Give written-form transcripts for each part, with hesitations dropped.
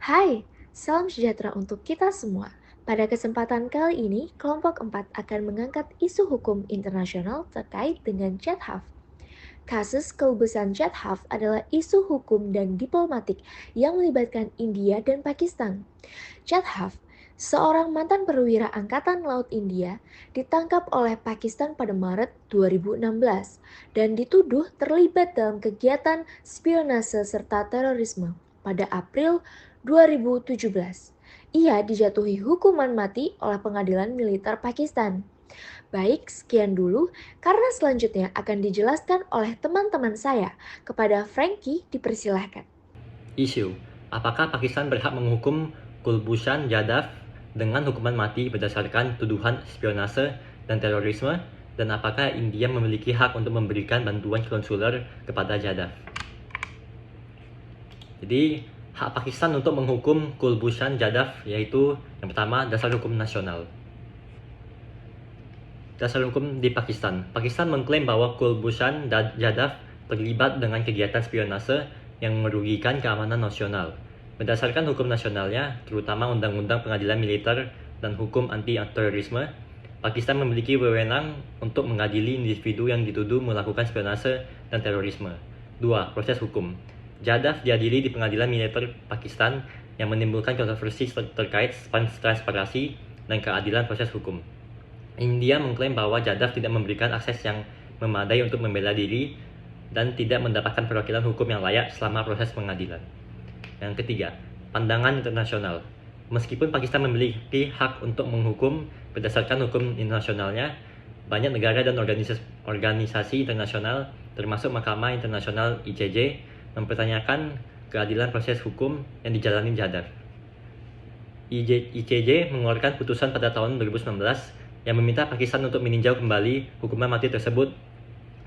Hai, salam sejahtera untuk kita semua. Pada kesempatan kali ini, kelompok 4 akan mengangkat isu hukum internasional terkait dengan Chatham. Kasus kelebusan Chatham adalah isu hukum dan diplomatik yang melibatkan India dan Pakistan. Chatham, seorang mantan perwira Angkatan Laut India, ditangkap oleh Pakistan pada Maret 2016 dan dituduh terlibat dalam kegiatan spionase serta terorisme. Pada April 2017, ia dijatuhi hukuman mati oleh pengadilan militer Pakistan. Baik, sekian dulu, karena selanjutnya akan dijelaskan oleh teman-teman saya. Kepada Frankie, dipersilahkan. Isu: apakah Pakistan berhak menghukum Kulbhushan Jadhav dengan hukuman mati berdasarkan tuduhan spionase dan terorisme, dan apakah India memiliki hak untuk memberikan bantuan konsuler kepada Jadhav? Jadi, hak Pakistan untuk menghukum Kulbhushan Jadhav yaitu yang pertama, dasar hukum nasional. Dasar hukum di Pakistan. Pakistan mengklaim bahwa Kulbhushan Jadhav terlibat dengan kegiatan spionase yang merugikan keamanan nasional. Berdasarkan hukum nasionalnya, terutama Undang-Undang Pengadilan Militer dan Hukum Anti-Terorisme, Pakistan memiliki wewenang untuk mengadili individu yang dituduh melakukan spionase dan terorisme. 2. Proses hukum. Jadhav diadili di Pengadilan Militer Pakistan yang menimbulkan kontroversi terkait transparansi dan keadilan proses hukum. India mengklaim bahwa Jadhav tidak memberikan akses yang memadai untuk membela diri dan tidak mendapatkan perwakilan hukum yang layak selama proses pengadilan. Yang ketiga, pandangan internasional. Meskipun Pakistan memiliki hak untuk menghukum berdasarkan hukum internasionalnya, banyak negara dan organisasi internasional, termasuk Mahkamah Internasional ICJ, mempertanyakan keadilan proses hukum yang dijalani Jadhav. ICJ mengeluarkan putusan pada tahun 2019 yang meminta Pakistan untuk meninjau kembali hukuman mati tersebut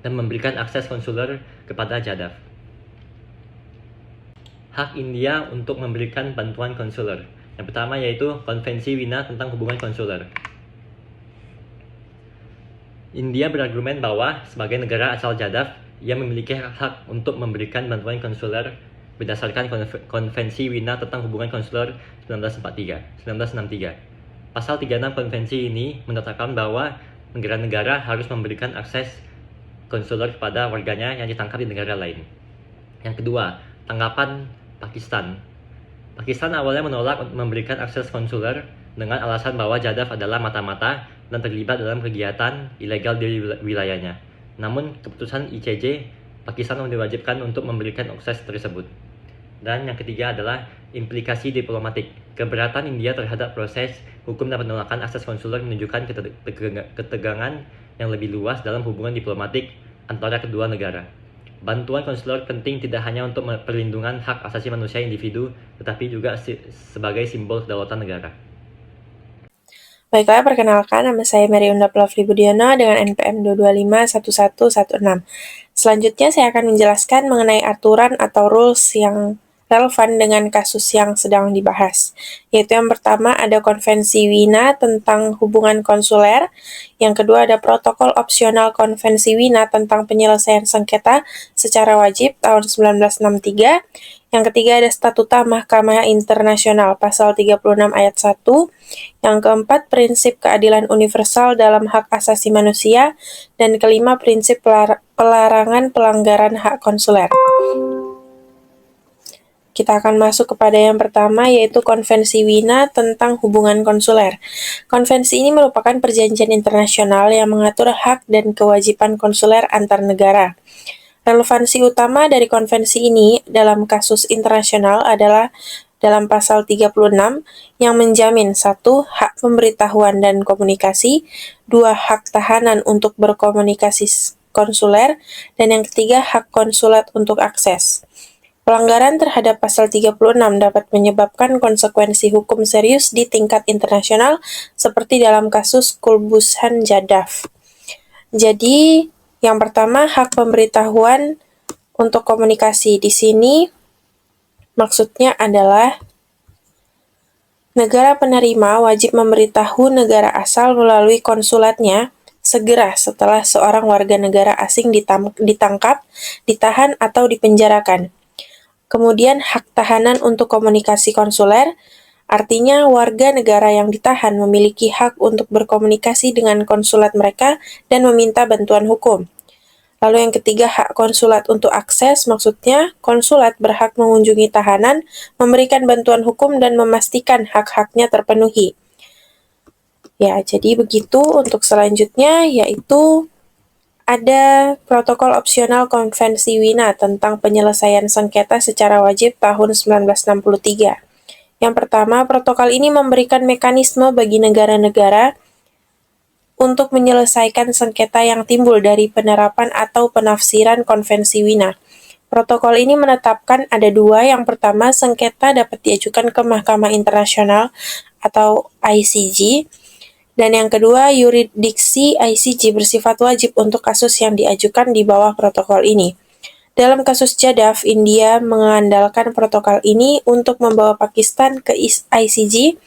dan memberikan akses konsuler kepada Jadhav. Hak India untuk memberikan bantuan konsuler. Yang pertama yaitu Konvensi Wina tentang hubungan konsuler. India berargumen bahwa sebagai negara asal Jadhav, ia memiliki hak untuk memberikan bantuan konsuler berdasarkan Konvensi Wina tentang hubungan konsuler 1963. Pasal 36 konvensi ini menetapkan bahwa negara-negara harus memberikan akses konsuler kepada warganya yang ditangkap di negara lain. Yang kedua, tanggapan Pakistan. Pakistan awalnya menolak memberikan akses konsuler dengan alasan bahwa Jadhav adalah mata-mata dan terlibat dalam kegiatan ilegal di wilayahnya. Namun, keputusan ICJ, Pakistan diwajibkan untuk memberikan akses tersebut. Dan yang ketiga adalah implikasi diplomatik. Keberatan India terhadap proses hukum dan penolakan akses konsuler menunjukkan ketegangan yang lebih luas dalam hubungan diplomatik antara kedua negara. Bantuan konsuler penting tidak hanya untuk perlindungan hak asasi manusia individu, tetapi juga sebagai simbol kedaulatan negara. Baiklah, perkenalkan, nama saya Meriunda Plavli Budiono dengan NPM 2251116. Selanjutnya saya akan menjelaskan mengenai aturan atau rules yang relevan dengan kasus yang sedang dibahas. Yaitu yang pertama ada Konvensi Wina tentang hubungan konsuler, yang kedua ada Protokol Opsional Konvensi Wina tentang penyelesaian sengketa secara wajib tahun 1963, yang ketiga ada Statuta Mahkamah Internasional pasal 36 ayat 1, yang keempat prinsip keadilan universal dalam hak asasi manusia, dan kelima prinsip pelarangan pelanggaran hak konsuler. Kita akan masuk kepada yang pertama, yaitu Konvensi Wina tentang hubungan konsuler. Konvensi ini merupakan perjanjian internasional yang mengatur hak dan kewajiban konsuler antar negara. Relevansi utama dari konvensi ini dalam kasus internasional adalah dalam pasal 36 yang menjamin 1. Hak pemberitahuan dan komunikasi, 2. Hak tahanan untuk berkomunikasi konsuler, dan yang ketiga hak konsulat untuk akses. Pelanggaran terhadap pasal 36 dapat menyebabkan konsekuensi hukum serius di tingkat internasional seperti dalam kasus Kulbhushan Jadhav. Jadi, yang pertama hak pemberitahuan untuk komunikasi. Di sini maksudnya adalah negara penerima wajib memberitahu negara asal melalui konsulatnya segera setelah seorang warga negara asing ditangkap, ditahan, atau dipenjarakan. Kemudian hak tahanan untuk komunikasi konsuler, artinya warga negara yang ditahan memiliki hak untuk berkomunikasi dengan konsulat mereka dan meminta bantuan hukum. Lalu yang ketiga, hak konsulat untuk akses, maksudnya konsulat berhak mengunjungi tahanan, memberikan bantuan hukum, dan memastikan hak-haknya terpenuhi. Ya, jadi begitu. Untuk selanjutnya, yaitu ada protokol opsional Konvensi Wina tentang penyelesaian sengketa secara wajib tahun 1963. Yang pertama, protokol ini memberikan mekanisme bagi negara-negara untuk menyelesaikan sengketa yang timbul dari penerapan atau penafsiran Konvensi Wina. Protokol ini menetapkan ada dua. Yang pertama, sengketa dapat diajukan ke Mahkamah Internasional atau ICJ, dan yang kedua, yurisdiksi ICJ bersifat wajib untuk kasus yang diajukan di bawah protokol ini. Dalam kasus Jadaf, India mengandalkan protokol ini untuk membawa Pakistan ke ICJ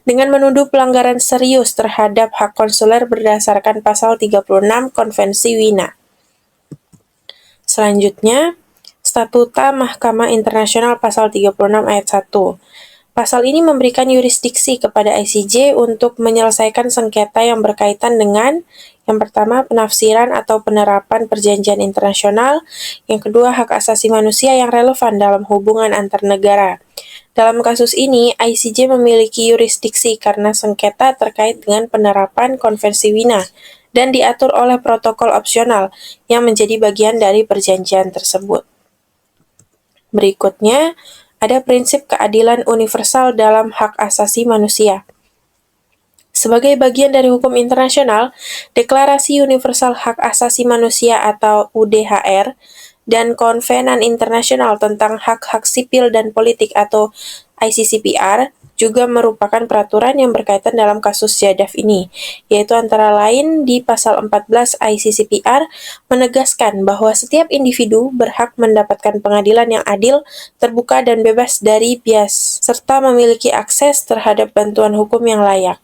dengan menuduh pelanggaran serius terhadap hak konsuler berdasarkan pasal 36 Konvensi Wina. Selanjutnya, Statuta Mahkamah Internasional pasal 36 ayat 1. Pasal ini memberikan yurisdiksi kepada ICJ untuk menyelesaikan sengketa yang berkaitan dengan yang pertama, penafsiran atau penerapan perjanjian internasional. Yang kedua, hak asasi manusia yang relevan dalam hubungan antar negara. Dalam kasus ini, ICJ memiliki yurisdiksi karena sengketa terkait dengan penerapan Konvensi Wina dan diatur oleh protokol opsional yang menjadi bagian dari perjanjian tersebut. Berikutnya, ada prinsip keadilan universal dalam hak asasi manusia. Sebagai bagian dari hukum internasional, Deklarasi Universal Hak Asasi Manusia atau UDHR dan Konvenan Internasional tentang Hak-Hak Sipil dan Politik atau ICCPR juga merupakan peraturan yang berkaitan dalam kasus Jadaf ini, yaitu antara lain di pasal 14 ICCPR menegaskan bahwa setiap individu berhak mendapatkan pengadilan yang adil, terbuka dan bebas dari bias, serta memiliki akses terhadap bantuan hukum yang layak.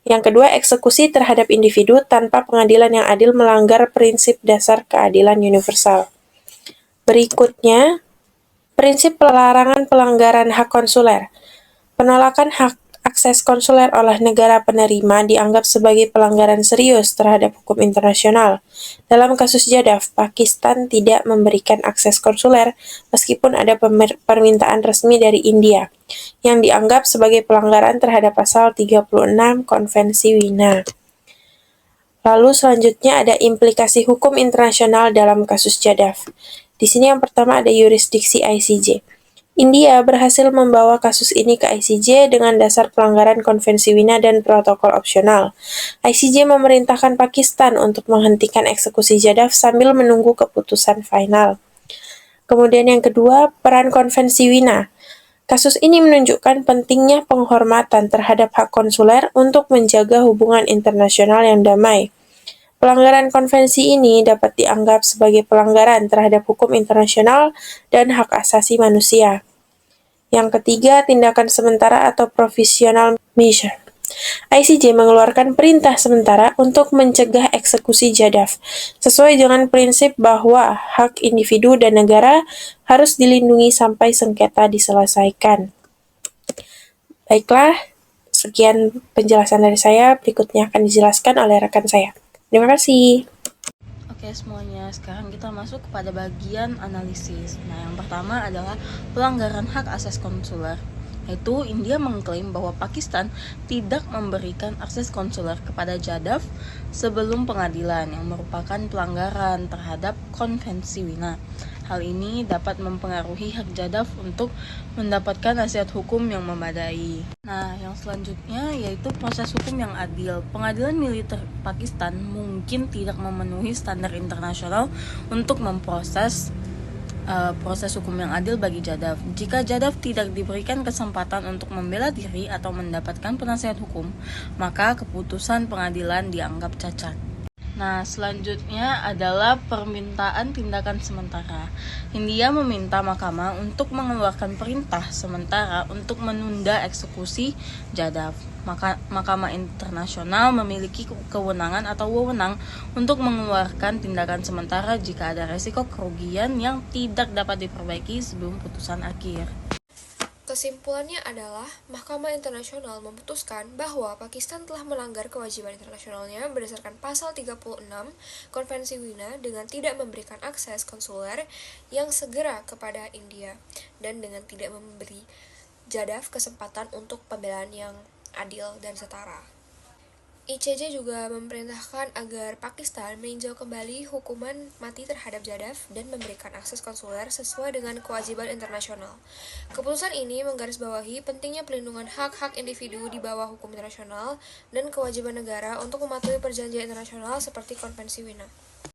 Yang kedua, eksekusi terhadap individu tanpa pengadilan yang adil melanggar prinsip dasar keadilan universal. Berikutnya, prinsip pelarangan pelanggaran hak konsuler. Penolakan hak akses konsuler oleh negara penerima dianggap sebagai pelanggaran serius terhadap hukum internasional. Dalam kasus Jadaf, Pakistan tidak memberikan akses konsuler meskipun ada permintaan resmi dari India, yang dianggap sebagai pelanggaran terhadap pasal 36 Konvensi Wina. Lalu selanjutnya ada implikasi hukum internasional dalam kasus Jadaf. Di sini yang pertama ada yurisdiksi ICJ. India berhasil membawa kasus ini ke ICJ dengan dasar pelanggaran Konvensi Wina dan protokol opsional. ICJ memerintahkan Pakistan untuk menghentikan eksekusi Jadaf sambil menunggu keputusan final. Kemudian yang kedua, peran Konvensi Wina. Kasus ini menunjukkan pentingnya penghormatan terhadap hak konsuler untuk menjaga hubungan internasional yang damai. Pelanggaran konvensi ini dapat dianggap sebagai pelanggaran terhadap hukum internasional dan hak asasi manusia. Yang ketiga, tindakan sementara atau provisional measure. ICJ mengeluarkan perintah sementara untuk mencegah eksekusi Jadaf, sesuai dengan prinsip bahwa hak individu dan negara harus dilindungi sampai sengketa diselesaikan. Baiklah, sekian penjelasan dari saya. Berikutnya akan dijelaskan oleh rekan saya. Terima kasih. Oke semuanya, sekarang kita masuk kepada bagian analisis. Nah, yang pertama adalah pelanggaran hak asas konsuler, yaitu India mengklaim bahwa Pakistan tidak memberikan akses konsuler kepada Jadaf sebelum pengadilan, yang merupakan pelanggaran terhadap Konvensi Wina. Hal ini dapat mempengaruhi hak Jadaf untuk mendapatkan nasihat hukum yang memadai. Nah, yang selanjutnya yaitu proses hukum yang adil. Pengadilan militer Pakistan mungkin tidak memenuhi standar internasional untuk memproses proses hukum yang adil bagi Jadaf. Jika Jadaf tidak diberikan kesempatan untuk membela diri atau mendapatkan penasihat hukum, maka keputusan pengadilan dianggap cacat. Nah, selanjutnya adalah permintaan tindakan sementara. India meminta mahkamah untuk mengeluarkan perintah sementara untuk menunda eksekusi Jadaf. Mahkamah Internasional memiliki kewenangan atau wewenang untuk mengeluarkan tindakan sementara jika ada resiko kerugian yang tidak dapat diperbaiki sebelum putusan akhir. Kesimpulannya adalah, Mahkamah Internasional memutuskan bahwa Pakistan telah melanggar kewajiban internasionalnya berdasarkan pasal 36 Konvensi Wina dengan tidak memberikan akses konsuler yang segera kepada India dan dengan tidak memberi Jadaf kesempatan untuk pembelaan yang adil dan setara. ICJ juga memerintahkan agar Pakistan meninjau kembali hukuman mati terhadap Jadaf dan memberikan akses konsuler sesuai dengan kewajiban internasional. Keputusan ini menggarisbawahi pentingnya pelindungan hak-hak individu di bawah hukum internasional dan kewajiban negara untuk mematuhi perjanjian internasional seperti Konvensi Wina.